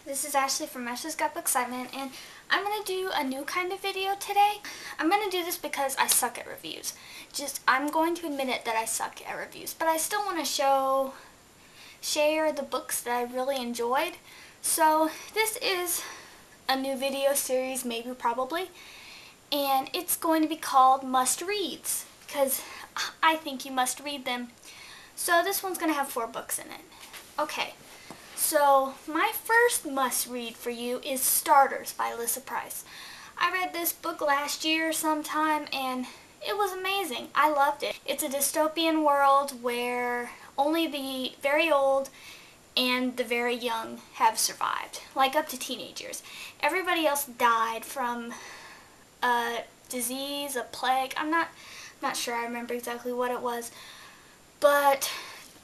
This is Ashley from Ashley's Got Bookcitement, and I'm going to do a new kind of video today. I'm going to do this because I suck at reviews. I'm going to admit it that I suck at reviews, but I still want to share the books that I really enjoyed. So this is a new video series, maybe, probably, and it's going to be called Must Reads, because I think you must read them. So this one's going to have 4 books in it. Okay. So, my first must-read for you is Starters by Alyssa Price. I read this book last year sometime, and it was amazing. I loved it. It's a dystopian world where only the very old and the very young have survived, like up to teenagers. Everybody else died from a disease, a plague. I'm not sure I remember exactly what it was, but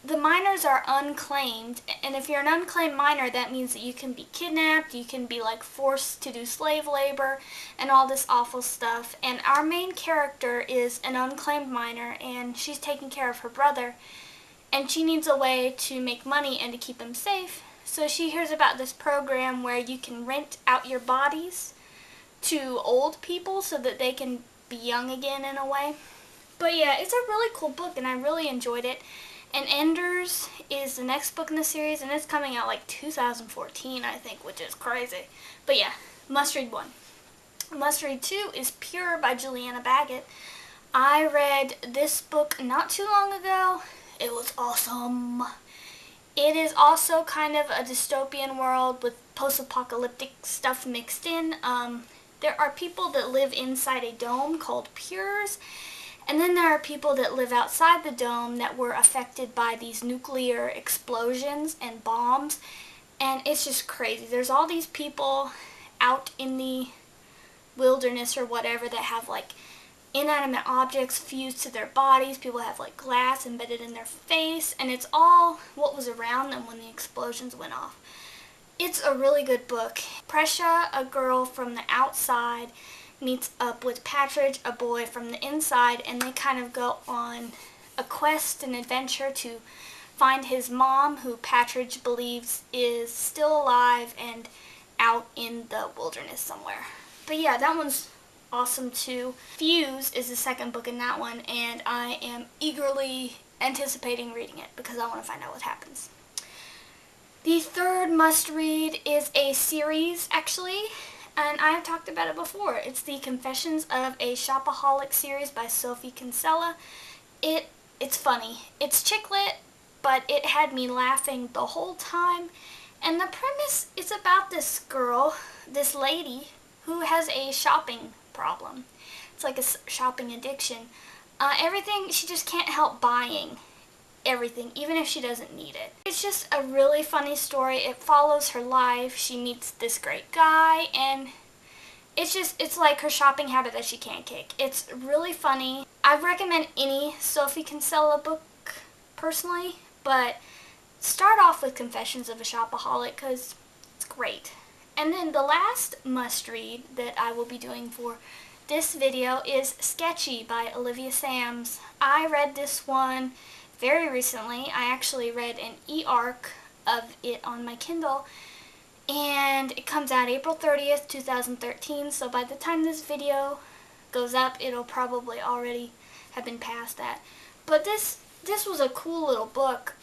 the minors are unclaimed, and if you're an unclaimed minor, that means that you can be kidnapped, you can be forced to do slave labor, and all this awful stuff. And our main character is an unclaimed minor, and she's taking care of her brother, and she needs a way to make money and to keep him safe. So she hears about this program where you can rent out your bodies to old people so that they can be young again in a way. But yeah, it's a really cool book, and I really enjoyed it. And Enders is the next book in the series, and it's coming out 2014, I think, which is crazy. But yeah, Must Read 1. Must Read 2 is Pure by Juliana Baggett. I read this book not too long ago. It was awesome. It is also kind of a dystopian world with post-apocalyptic stuff mixed in. There are people that live inside a dome called Pures, and then there are people that live outside the dome that were affected by these nuclear explosions and bombs, and it's just crazy. There's all these people out in the wilderness or whatever that have inanimate objects fused to their bodies. People have glass embedded in their face, and it's all what was around them when the explosions went off. It's a really good book. Prescia, a girl from the outside, meets up with Patridge, a boy from the inside, and they kind of go on a quest and adventure to find his mom, who Patridge believes is still alive and out in the wilderness somewhere. But yeah, that one's awesome too. Fuse is the second book in that one, and I am eagerly anticipating reading it because I want to find out what happens. The third must-read is a series, actually, and I have talked about it before. It's the Confessions of a Shopaholic series by Sophie Kinsella. It's funny. It's chick lit, but it had me laughing the whole time. And the premise is about this girl, this lady, who has a shopping problem. It's like a shopping addiction. Everything, she just can't help buying everything, even if she doesn't need it. It's just a really funny story. It follows her life. She meets this great guy, and it's like her shopping habit that she can't kick. It's really funny. I recommend any Sophie Kinsella book, personally, but start off with Confessions of a Shopaholic because it's great. And then the last must-read that I will be doing for this video is Sketchy by Olivia Sams. I read this one very recently. I actually read an e-arc of it on my Kindle, and it comes out April 30th, 2013, so by the time this video goes up, it'll probably already have been past that. But this was a cool little book.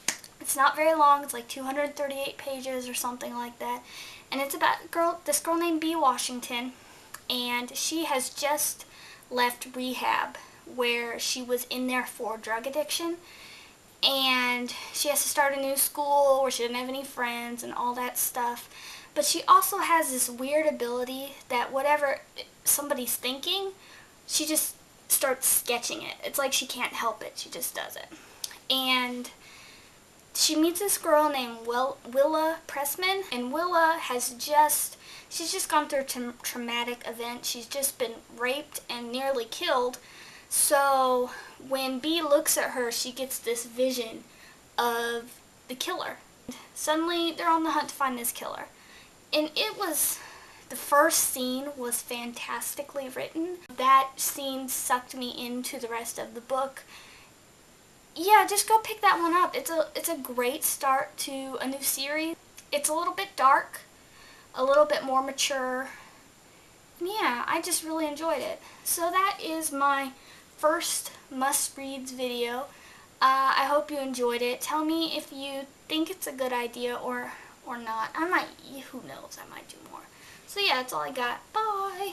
It's not very long. It's 238 pages or something like that, and it's about this girl named B. Washington, and she has just left rehab where she was in there for drug addiction. And she has to start a new school where she doesn't have any friends and all that stuff. But she also has this weird ability that whatever somebody's thinking, she just starts sketching it. It's like she can't help it. She just does it. And she meets this girl named Willa Pressman. And Willa she's just gone through a traumatic event. She's just been raped and nearly killed. So when B looks at her, she gets this vision of the killer. Suddenly, they're on the hunt to find this killer. And the first scene was fantastically written. That scene sucked me into the rest of the book. Yeah, just go pick that one up. It's a great start to a new series. It's a little bit dark, a little bit more mature. And yeah, I just really enjoyed it. So that is my first must-reads video. I hope you enjoyed it. Tell me if you think it's a good idea or not. Who knows, I might do more. So yeah, that's all I got. Bye!